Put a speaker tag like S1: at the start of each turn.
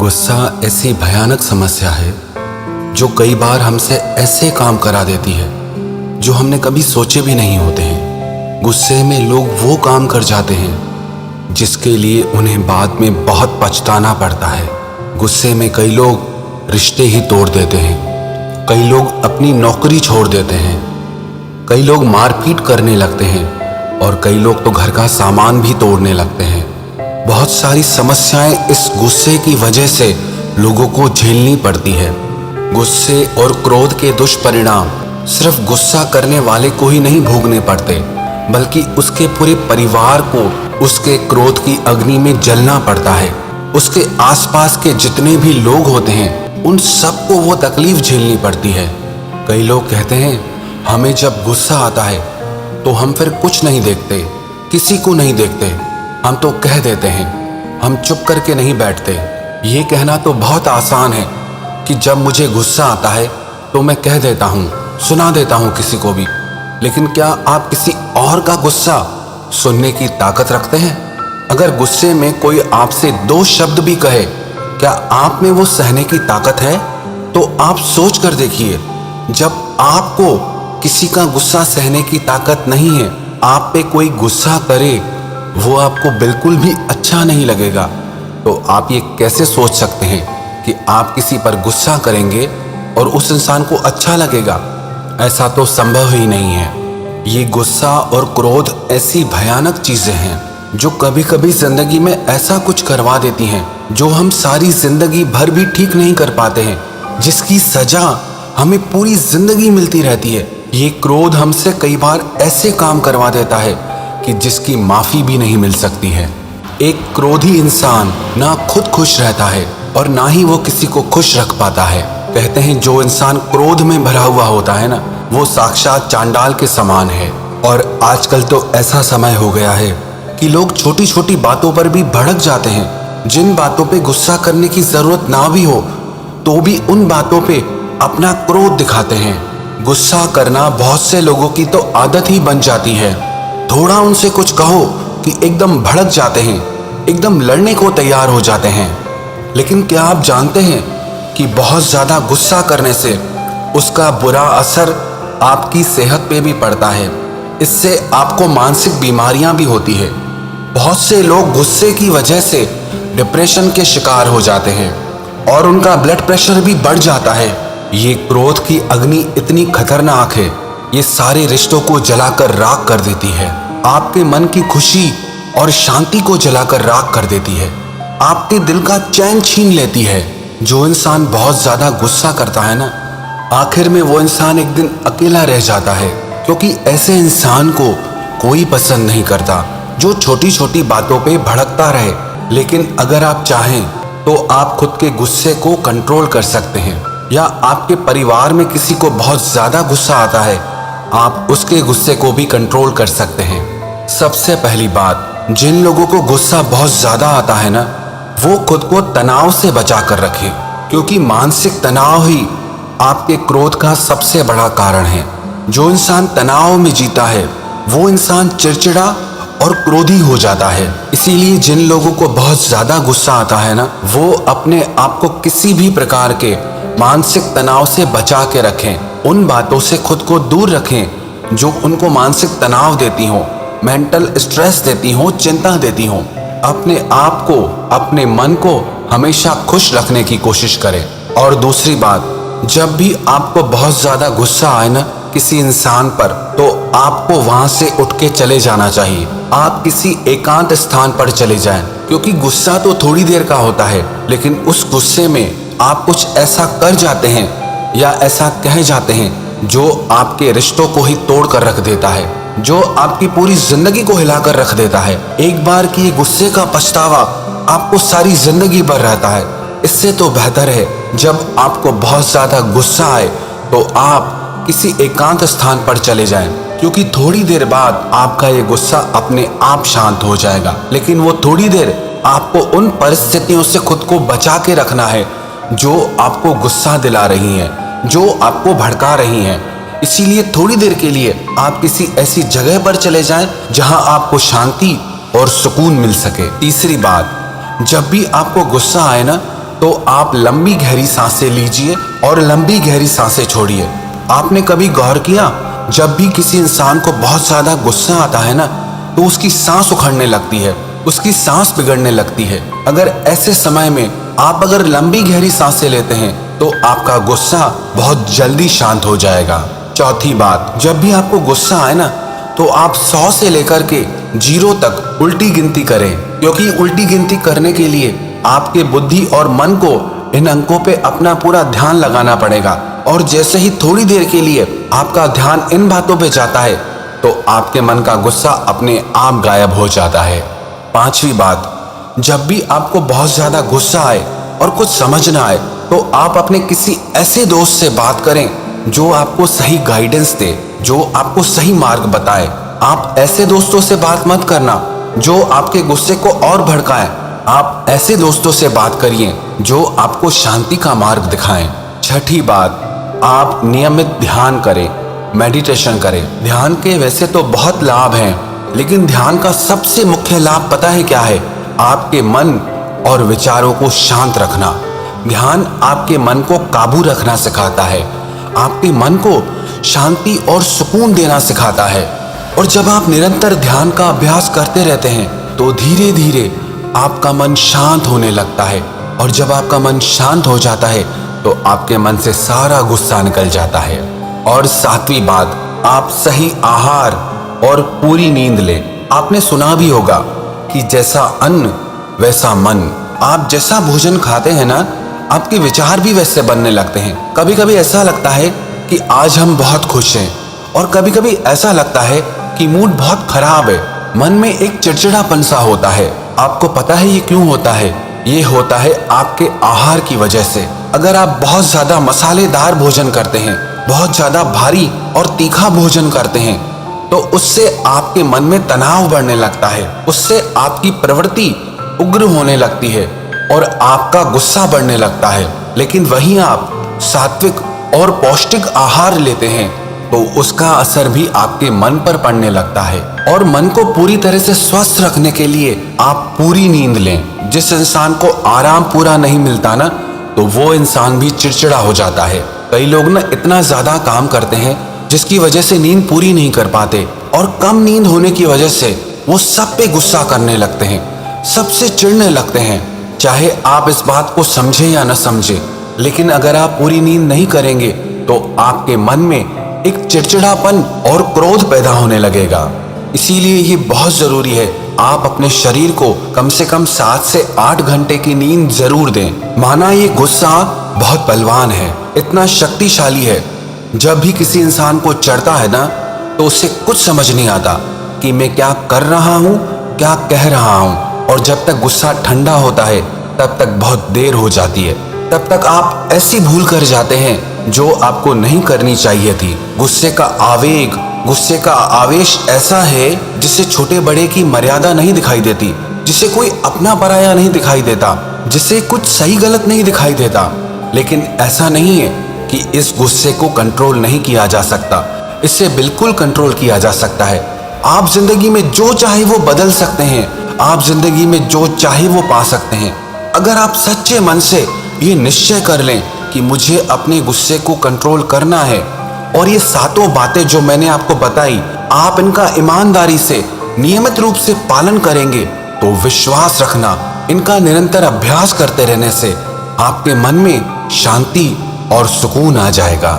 S1: गुस्सा ऐसी भयानक समस्या है जो कई बार हमसे ऐसे काम करा देती है जो हमने कभी सोचे भी नहीं होते हैं। गुस्से में लोग वो काम कर जाते हैं जिसके लिए उन्हें बाद में बहुत पछताना पड़ता है। गुस्से में कई लोग रिश्ते ही तोड़ देते हैं, कई लोग अपनी नौकरी छोड़ देते हैं, कई लोग मारपीट करने लगते हैं और कई लोग तो घर का सामान भी तोड़ने लगते हैं। बहुत सारी समस्याएं इस गुस्से की वजह से लोगों को झेलनी पड़ती है। गुस्से और क्रोध के दुष्परिणाम सिर्फ गुस्सा करने वाले को ही नहीं भोगने पड़ते, बल्कि उसके पूरे परिवार को उसके क्रोध की अग्नि में जलना पड़ता है। उसके आसपास के जितने भी लोग होते हैं उन सबको वो तकलीफ झेलनी पड़ती है। कई लोग कहते हैं हमें जब गुस्सा आता है तो हम फिर कुछ नहीं देखते, किसी को नहीं देखते, हम तो कह देते हैं, हम चुप करके नहीं बैठते। ये कहना तो बहुत आसान है कि जब मुझे गुस्सा आता है तो मैं कह देता हूँ, सुना देता हूँ किसी को भी। लेकिन क्या आप किसी और का गुस्सा सुनने की ताकत रखते हैं? अगर गुस्से में कोई आपसे 2 शब्द भी कहे, क्या आप में वो सहने की ताकत है? तो आप सोच कर देखिए, जब आपको किसी का गुस्सा सहने की ताकत नहीं है, आप पे कोई गुस्सा करे, वो आपको बिल्कुल भी अच्छा नहीं लगेगा। तो आप ये कैसे सोच सकते हैं कि आप किसी पर गुस्सा करेंगे और उस इंसान को अच्छा लगेगा? ऐसा तो संभव ही नहीं है। ये गुस्सा और क्रोध ऐसी भयानक चीजें हैं जो कभी कभी जिंदगी में ऐसा कुछ करवा देती हैं जो हम सारी जिंदगी भर भी ठीक नहीं कर पाते हैं, जिसकी सजा हमें पूरी जिंदगी मिलती रहती है। ये क्रोध हमसे कई बार ऐसे काम करवा देता है कि जिसकी माफी भी नहीं मिल सकती है। एक क्रोधी इंसान ना खुद खुश रहता है और ना ही वो किसी को खुश रख पाता है। कहते हैं जो इंसान क्रोध में भरा हुआ होता है ना, वो साक्षात चांडाल के समान है। और आजकल तो ऐसा समय हो गया है कि लोग छोटी छोटी बातों पर भी भड़क जाते हैं। जिन बातों पे गुस्सा करने की जरूरत ना भी हो तो भी उन बातों पे अपना क्रोध दिखाते हैं। गुस्सा करना बहुत से लोगों की तो आदत ही बन जाती है। थोड़ा उनसे कुछ कहो कि एकदम भड़क जाते हैं, एकदम लड़ने को तैयार हो जाते हैं। लेकिन क्या आप जानते हैं कि बहुत ज़्यादा गुस्सा करने से उसका बुरा असर आपकी सेहत पे भी पड़ता है। इससे आपको मानसिक बीमारियां भी होती है। बहुत से लोग गुस्से की वजह से डिप्रेशन के शिकार हो जाते हैं और उनका ब्लड प्रेशर भी बढ़ जाता है। ये क्रोध की अग्नि इतनी खतरनाक है, ये सारे रिश्तों को जलाकर राख कर देती है। आपके मन की खुशी और शांति को जलाकर राख कर देती है, आपके दिल का चैन छीन लेती है। जो इंसान बहुत ज्यादा गुस्सा करता है ना, आखिर में वो इंसान एक दिन अकेला रह जाता है, क्योंकि ऐसे इंसान को कोई पसंद नहीं करता जो छोटी छोटी बातों पे भड़कता रहे। लेकिन अगर आप चाहें तो आप खुद के गुस्से को कंट्रोल कर सकते हैं। या आपके परिवार में किसी को बहुत ज्यादा गुस्सा आता है, आप उसके गुस्से को भी कंट्रोल कर सकते हैं। सबसे पहली बात, जिन लोगों को गुस्सा बहुत ज्यादा आता है ना, वो खुद को तनाव से बचा कर रखें, क्योंकि मानसिक तनाव ही आपके क्रोध का सबसे बड़ा कारण है। जो इंसान तनाव में जीता है वो इंसान चिड़चिड़ा और क्रोधी हो जाता है। इसीलिए जिन लोगों को बहुत ज्यादा गुस्सा आता है ना, वो अपने आप को किसी भी प्रकार के मानसिक तनाव से बचा के रखें। उन बातों से खुद को दूर रखें जो उनको मानसिक तनाव देती हो, मेंटल स्ट्रेस देती हो, चिंता देती हो। अपने आप को, अपने मन को हमेशा खुश रखने की कोशिश करें। और दूसरी बात, जब भी आपको बहुत ज्यादा गुस्सा आए ना किसी इंसान पर, तो आपको वहां से उठ के चले जाना चाहिए। आप किसी एकांत स्थान पर चले जाएं, क्योंकि गुस्सा तो थोड़ी देर का होता है, लेकिन उस गुस्से में आप कुछ ऐसा कर जाते हैं या ऐसा कह जाते हैं जो आपके रिश्तों को ही तोड़ कर रख देता है, जो आपकी पूरी जिंदगी को हिलाकर रख देता है। एक बार की गुस्से का पछतावा आपको सारी जिंदगी भर रहता है। इससे तो बेहतर है जब आपको बहुत ज्यादा गुस्सा आए तो आप किसी एकांत स्थान पर चले जाएं, क्योंकि थोड़ी देर बाद आपका ये गुस्सा अपने आप शांत हो जाएगा। लेकिन वो थोड़ी देर आपको उन परिस्थितियों से खुद को बचा के रखना है जो आपको गुस्सा दिला रही हैं, जो आपको भड़का रही हैं। इसीलिए थोड़ी देर के लिए आप किसी ऐसी जगह पर चले जाएं जहां आपको शांति और सुकून मिल सके। तीसरी बात, जब भी आपको गुस्सा आए ना, तो आप लंबी गहरी सांसें लीजिए और लंबी गहरी सांसें छोड़िए। आपने कभी गौर किया, जब भी किसी इंसान को बहुत ज्यादा गुस्सा आता है ना, तो उसकी सांस उखड़ने लगती है, उसकी सांस बिगड़ने लगती है। अगर ऐसे समय में आप अगर लंबी गहरी सांसें लेते हैं तो आपका गुस्सा बहुत जल्दी शांत हो जाएगा। चौथी बात, जब भी आपको गुस्सा आए ना, तो आप 100 से लेकर के 0 तक उल्टी गिनती करें, क्योंकि उल्टी गिनती करने के लिए आपके बुद्धि और मन को इन अंकों पे अपना पूरा ध्यान लगाना पड़ेगा। और जैसे ही थोड़ी देर के लिए आपका ध्यान इन बातों पे जाता है तो आपके मन का गुस्सा अपने आप गायब हो जाता है। पांचवी बात, जब भी आपको बहुत ज्यादा गुस्सा आए और कुछ समझ ना आए तो आप अपने किसी ऐसे दोस्त से बात करें जो आपको सही गाइडेंस दे, जो आपको सही मार्ग बताए। आप ऐसे दोस्तों से बात मत करना जो आपके गुस्से को और भड़काएं। आप ऐसे दोस्तों से बात करिए जो आपको शांति का मार्ग दिखाएं। छठी बात, आप नियमित ध्यान करें, मेडिटेशन करें। ध्यान के वैसे तो बहुत लाभ हैं, लेकिन ध्यान का सबसे मुख्य लाभ पता है क्या है? आपके मन और विचारों को शांत रखना। ध्यान आपके मन को काबू रखना सिखाता है, आपके मन को शांति और सुकून देना सिखाता है। और जब आप निरंतर ध्यान का अभ्यास करते रहते हैं तो धीरे धीरे आपका मन शांत होने लगता है। और जब आपका मन शांत हो जाता है तो आपके मन से सारा गुस्सा निकल जाता है। और सातवीं बात, आप सही आहार और पूरी नींद लें। आपने सुना भी होगा कि जैसा अन्न वैसा मन। आप जैसा भोजन खाते हैं ना, आपके विचार भी वैसे बनने लगते हैं। कभी कभी ऐसा लगता है कि आज हम बहुत खुश हैं, और कभी कभी ऐसा लगता है कि मूड बहुत खराब है। मन में एक चिड़चिड़ापन सा होता है। आपको पता है ये क्यों होता है? ये होता है आपके आहार की वजह से। अगर आप बहुत ज्यादा मसालेदार भोजन करते हैं, बहुत ज्यादा भारी और तीखा भोजन करते हैं, तो उससे आपके मन में तनाव बढ़ने लगता है, उससे आपकी प्रवृत्ति उग्र होने लगती है और आपका गुस्सा बढ़ने लगता है। लेकिन वहीं आप सात्विक और पौष्टिक आहार लेते हैं तो उसका असर भी आपके मन पर पड़ने लगता है। और मन को पूरी तरह से स्वस्थ रखने के लिए आप पूरी नींद लें। जिस इंसान को आराम पूरा नहीं मिलता ना, तो वो इंसान भी चिड़चिड़ा हो जाता है। कई लोग ना इतना ज्यादा काम करते हैं जिसकी वजह से नींद पूरी नहीं कर पाते, और कम नींद होने की वजह से वो सब पे गुस्सा करने लगते हैं, सबसे चिढ़ने लगते हैं। चाहे आप इस बात को समझे या न समझे, लेकिन अगर आप पूरी नींद नहीं करेंगे तो आपके मन में एक चिड़चिड़ापन और क्रोध पैदा होने लगेगा। इसीलिए ये बहुत जरूरी है आप अपने शरीर को कम से कम 7 से 8 घंटे की नींद जरूर दें। माना ये गुस्सा बहुत बलवान है, इतना शक्तिशाली है। जब भी किसी इंसान को चढ़ता है ना, तो उसे कुछ समझ नहीं आता कि मैं क्या कर रहा हूँ, क्या कह रहा हूँ। और जब तक गुस्सा ठंडा होता है तब तक बहुत देर हो जाती है। तब तक आप ऐसी भूल कर जाते हैं जो आपको नहीं करनी चाहिए थी। गुस्से का आवेग, गुस्से का आवेश ऐसा है जिससे छोटे बड़े की मर्यादा नहीं दिखाई देती, जिसे कोई अपना पराया नहीं दिखाई देता, जिसे कुछ सही गलत नहीं दिखाई देता। लेकिन ऐसा नहीं है कि इस गुस्से को कंट्रोल नहीं किया जा सकता, इससे बिल्कुल कंट्रोल किया जा सकता है। आप जिंदगी में जो चाहे वो बदल सकते हैं, आप जिंदगी में जो चाहे वो पा सकते हैं। अगर आप सच्चे मन से ये निश्चय कर लें कि मुझे अपने गुस्से को कंट्रोल करना है, और ये 7 बातें जो मैंने आपको बताई, आप इनका ईमानदारी से नियमित रूप से पालन करेंगे, तो विश्वास रखना, इनका निरंतर अभ्यास करते रहने से आपके मन में शांति और सुकून आ जाएगा।